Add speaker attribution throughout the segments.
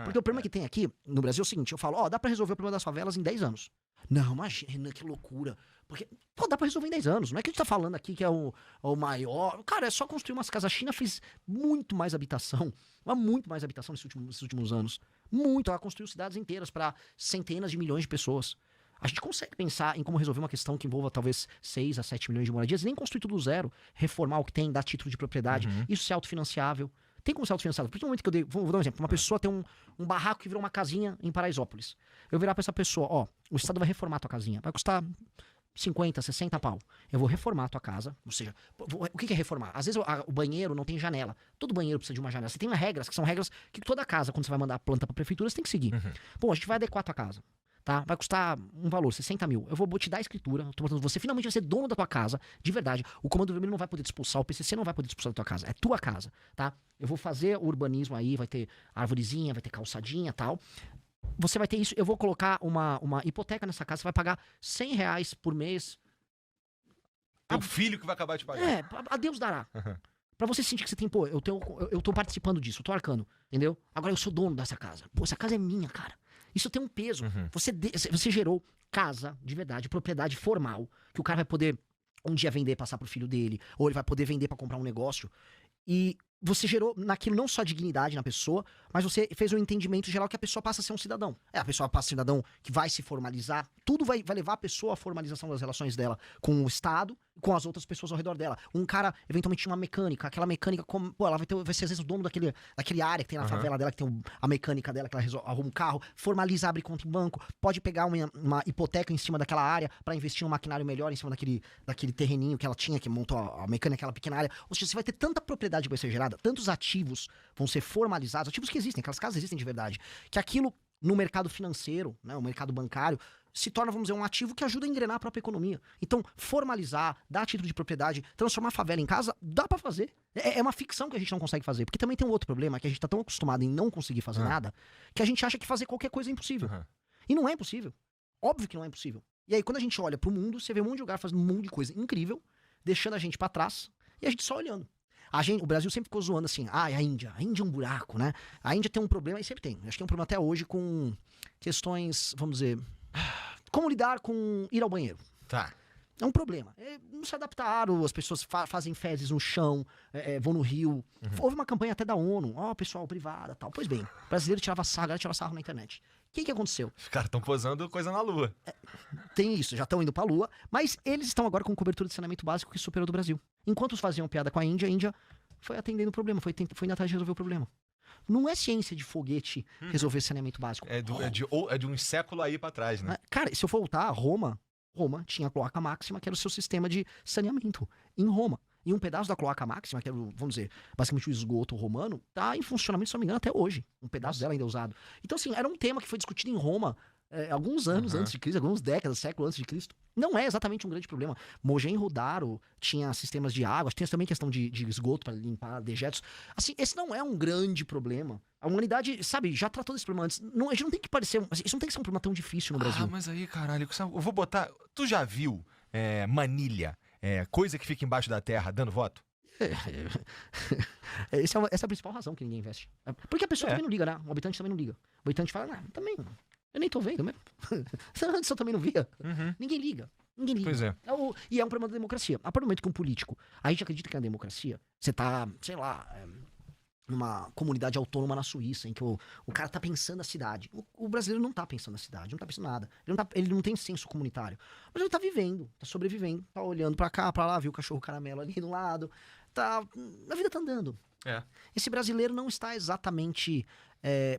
Speaker 1: Porque o problema que tem aqui no Brasil é o seguinte, eu falo, ó, dá pra resolver o problema das favelas em 10 anos. Não, imagina, que loucura. Porque, pô, dá pra resolver em 10 anos. Não é que a gente tá falando aqui que é o maior. Cara, é só construir umas casas. A China fez muito mais habitação. Mas muito mais habitação nesses últimos anos. Muito. Ela construiu cidades inteiras pra centenas de milhões de pessoas. A gente consegue pensar em como resolver uma questão que envolva talvez 6 a 7 milhões de moradias, e nem construir tudo do zero, reformar o que tem, dar título de propriedade, isso ser autofinanciável. Tem como ser autofinanciável. A partir do momento que eu dei, vou dar um exemplo, uma pessoa tem um barraco que virou uma casinha em Paraisópolis. Eu virar pra essa pessoa, ó, o Estado vai reformar a tua casinha, vai custar 50, 60 pau. Eu vou reformar a tua casa, ou seja, o que é reformar? Às vezes o banheiro não tem janela. Todo banheiro precisa de uma janela. Você tem regras, que são regras que toda casa, quando você vai mandar a planta pra prefeitura, você tem que seguir. Bom, a gente vai adequar a tua casa. Tá? Vai custar um valor, 60 mil. Eu vou te dar a escritura, eu tô botando você finalmente vai ser dono da tua casa, de verdade. O Comando Vermelho não vai poder te expulsar, o PCC não vai poder te expulsar da tua casa, é tua casa, tá? Eu vou fazer o urbanismo aí, vai ter arvorezinha, vai ter calçadinha e tal. Você vai ter isso, eu vou colocar uma hipoteca nessa casa, você vai pagar R$100 por mês.
Speaker 2: Teu filho que vai acabar de pagar.
Speaker 1: É, a Deus dará. Pra você sentir que você tem, pô, eu tô participando disso, eu tô arcando, entendeu? Agora eu sou dono dessa casa. Pô, essa casa é minha, cara. Isso tem um peso. Você gerou casa, de verdade, propriedade formal, que o cara vai poder um dia vender, passar pro filho dele, ou ele vai poder vender pra comprar um negócio. E você gerou naquilo não só dignidade na pessoa, mas você fez um entendimento geral que a pessoa passa a ser um cidadão. A pessoa passa a ser um cidadão que vai se formalizar. Tudo vai levar a pessoa à formalização das relações dela com o Estado e com as outras pessoas ao redor dela. Um cara, eventualmente, tinha uma mecânica. Aquela mecânica, pô, ela vai ser às vezes o dono daquele área que tem na favela dela, que tem a mecânica dela, que ela arruma um carro, formaliza, abre conta em banco, pode pegar uma hipoteca em cima daquela área pra investir em um maquinário melhor em cima daquele terreninho que ela tinha, que montou a mecânica, aquela pequena área. Ou seja, você vai ter tanta propriedade que vai ser gerada, tantos ativos vão ser formalizados, ativos que existem, aquelas casas existem de verdade, que aquilo no mercado financeiro, né, o mercado bancário, se torna, vamos dizer, um ativo que ajuda a engrenar a própria economia. Então, formalizar, dar título de propriedade, transformar a favela em casa, dá pra fazer. É uma ficção que a gente não consegue fazer, porque também tem um outro problema, que a gente tá tão acostumado em não conseguir fazer nada, que a gente acha que fazer qualquer coisa é impossível. E não é impossível. Óbvio que não é impossível. E aí, quando a gente olha pro mundo, você vê um monte de lugar fazendo um monte de coisa incrível, deixando a gente pra trás, e a gente só olhando. O Brasil sempre ficou zoando assim, a Índia é um buraco, né? A Índia tem um problema, e sempre tem. Acho que tem um problema até hoje com questões, vamos dizer, como lidar com ir ao banheiro.
Speaker 2: Tá.
Speaker 1: É um problema. Não se adaptaram, as pessoas fazem fezes no chão, vão no rio. Houve uma campanha até da ONU, pessoal, privada, tal. Pois bem, o brasileiro tirava sarro na internet. O que aconteceu?
Speaker 2: Os caras estão posando coisa na lua.
Speaker 1: Tem isso, já estão indo pra lua, mas eles estão agora com cobertura de saneamento básico que superou do Brasil. Enquanto faziam piada com a Índia foi atendendo o problema, foi indo atrás de resolver o problema. Não é ciência de foguete resolver saneamento básico.
Speaker 2: É de um século aí pra trás, né?
Speaker 1: Cara, se eu for voltar, Roma tinha a cloaca máxima, que era o seu sistema de saneamento. Em Roma. E um pedaço da cloaca máxima, que era, vamos dizer, basicamente o esgoto romano, tá em funcionamento, se não me engano, até hoje. Um pedaço dela ainda é usado. Então, assim, era um tema que foi discutido em Roma alguns anos antes de Cristo, algumas décadas, séculos antes de Cristo. Não é exatamente um grande problema. Mohenjo-Daro tinha sistemas de água, tinha também questão de esgoto para limpar dejetos. Assim, esse não é um grande problema. A humanidade, sabe, já tratou desse problema antes. A gente não tem que parecer... Isso não tem que ser um problema tão difícil no Brasil.
Speaker 2: Mas aí, caralho, eu vou botar... Tu já viu Manilha, coisa que fica embaixo da terra, dando voto?
Speaker 1: Essa é a principal razão que ninguém investe. Porque a pessoa também não liga, né? O habitante também não liga. O habitante fala, também... Eu nem tô vendo mesmo. Antes eu também não via. Ninguém liga. Ninguém liga.
Speaker 2: Pois é.
Speaker 1: E é um problema da democracia. A partir do momento que um político, a gente acredita que é a democracia, você tá, sei lá, numa comunidade autônoma na Suíça, em que o cara tá pensando a cidade. O brasileiro não tá pensando a cidade, não tá pensando nada. Ele não tem senso comunitário. Mas ele tá vivendo, tá sobrevivendo, tá olhando pra cá, pra lá, viu o cachorro caramelo ali do lado. A vida tá andando. Esse brasileiro não está exatamente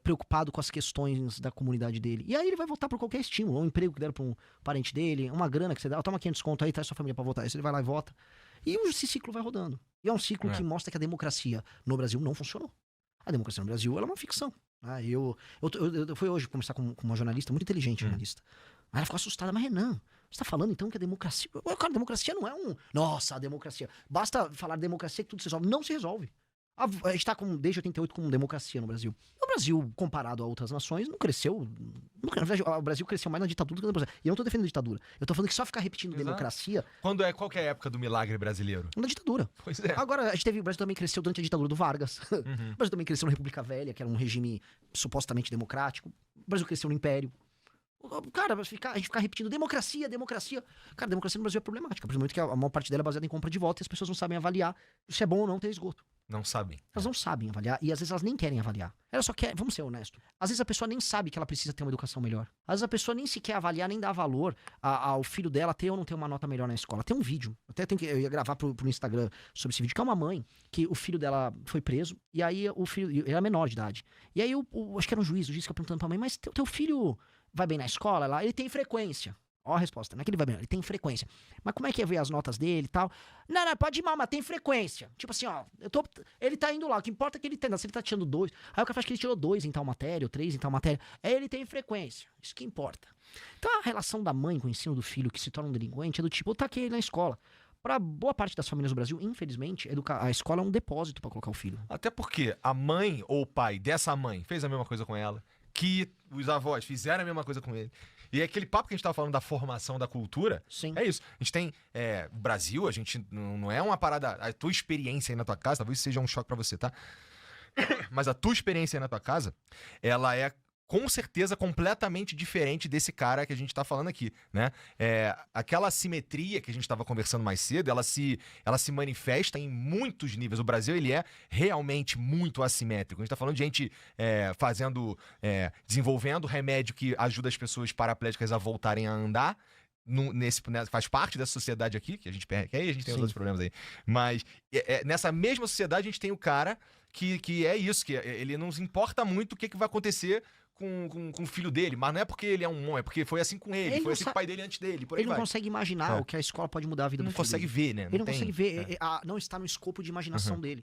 Speaker 1: preocupado com as questões da comunidade dele. E aí ele vai votar por qualquer estímulo, um emprego que deram pra um parente dele, uma grana que você dá, toma 500 conto aí, traz sua família pra votar. Aí ele vai lá e vota. E esse ciclo vai rodando. E é um ciclo que mostra que a democracia no Brasil não funcionou. A democracia no Brasil, ela é uma ficção. Eu fui hoje conversar com uma jornalista, muito inteligente jornalista. Aí ela ficou assustada, mas Renan, você tá falando então que a democracia... Cara, a democracia não é Nossa, a democracia. Basta falar democracia que tudo se resolve. Não se resolve. A gente tá desde 88 com democracia no Brasil. O Brasil, comparado a outras nações, não cresceu. Na verdade, o Brasil cresceu mais na ditadura do que no Brasil. E eu não tô defendendo a ditadura. Eu tô falando que só ficar repetindo
Speaker 2: Exato.
Speaker 1: democracia.
Speaker 2: Qual que é a época do milagre brasileiro?
Speaker 1: Na ditadura.
Speaker 2: Pois é.
Speaker 1: Agora, o Brasil também cresceu durante a ditadura do Vargas.
Speaker 2: Uhum.
Speaker 1: O Brasil também cresceu na República Velha, que era um regime supostamente democrático. O Brasil cresceu no Império. Cara, a gente ficar repetindo democracia. Cara, a democracia no Brasil é problemática. Por exemplo, que a maior parte dela é baseada em compra de voto e as pessoas não sabem avaliar se é bom ou não ter esgoto.
Speaker 2: Não sabem.
Speaker 1: Elas não sabem avaliar e às vezes elas nem querem avaliar. Ela só quer, vamos ser honestos. Às vezes a pessoa nem sabe que ela precisa ter uma educação melhor. Às vezes a pessoa nem sequer avaliar, nem dá valor ao filho dela ter ou não ter uma nota melhor na escola. Tem um vídeo, eu ia gravar pro Instagram sobre esse vídeo, que é uma mãe que o filho dela foi preso e aí o filho, ele era menor de idade. E aí acho que era um juiz, o juiz fica perguntando pra mãe, mas teu filho vai bem na escola? Lá, ele tem frequência. Ó a resposta, não é que ele vai bem, ele tem frequência. Mas como é que é ver as notas dele e tal? Não, pode ir mal, mas tem frequência. Tipo assim, ó, ele tá indo lá, o que importa é que ele tem, se ele tá tirando 2. Aí o cara faz que ele tirou 2 em tal matéria, ou 3 em tal matéria. Aí ele tem frequência, isso que importa. Então a relação da mãe com o ensino do filho que se torna um delinquente é do tipo, eu taquei ele na escola. Pra boa parte das famílias do Brasil, infelizmente, a escola é um depósito pra colocar o filho.
Speaker 2: Até porque a mãe ou o pai dessa mãe fez a mesma coisa com ela, que os avós fizeram a mesma coisa com ele. E é aquele papo que a gente tava falando da formação da cultura.
Speaker 1: Sim.
Speaker 2: É isso. A gente tem. O Brasil, a gente não é uma parada. A tua experiência aí na tua casa, talvez seja um choque pra você, tá? Mas a tua experiência aí na tua casa, ela é com certeza completamente diferente desse cara que a gente tá falando aqui, né? Aquela assimetria que a gente tava conversando mais cedo, ela se manifesta em muitos níveis. O Brasil, ele é realmente muito assimétrico. A gente tá falando de gente desenvolvendo remédio que ajuda as pessoas paraplégicas a voltarem a andar, faz parte dessa sociedade aqui, que a gente perde, que aí a gente tem os outros problemas aí. Mas nessa mesma sociedade a gente tem o cara que é isso, que ele não se importa muito o que vai acontecer com o filho dele, mas não é porque ele é um monstro, é porque foi assim com ele foi assim com o pai dele antes dele, por aí
Speaker 1: Ele não
Speaker 2: vai.
Speaker 1: consegue imaginar o que a escola pode mudar a vida do
Speaker 2: Não
Speaker 1: filho
Speaker 2: consegue
Speaker 1: dele.
Speaker 2: ver, né?
Speaker 1: Ele não consegue ver, não está no escopo de imaginação dele.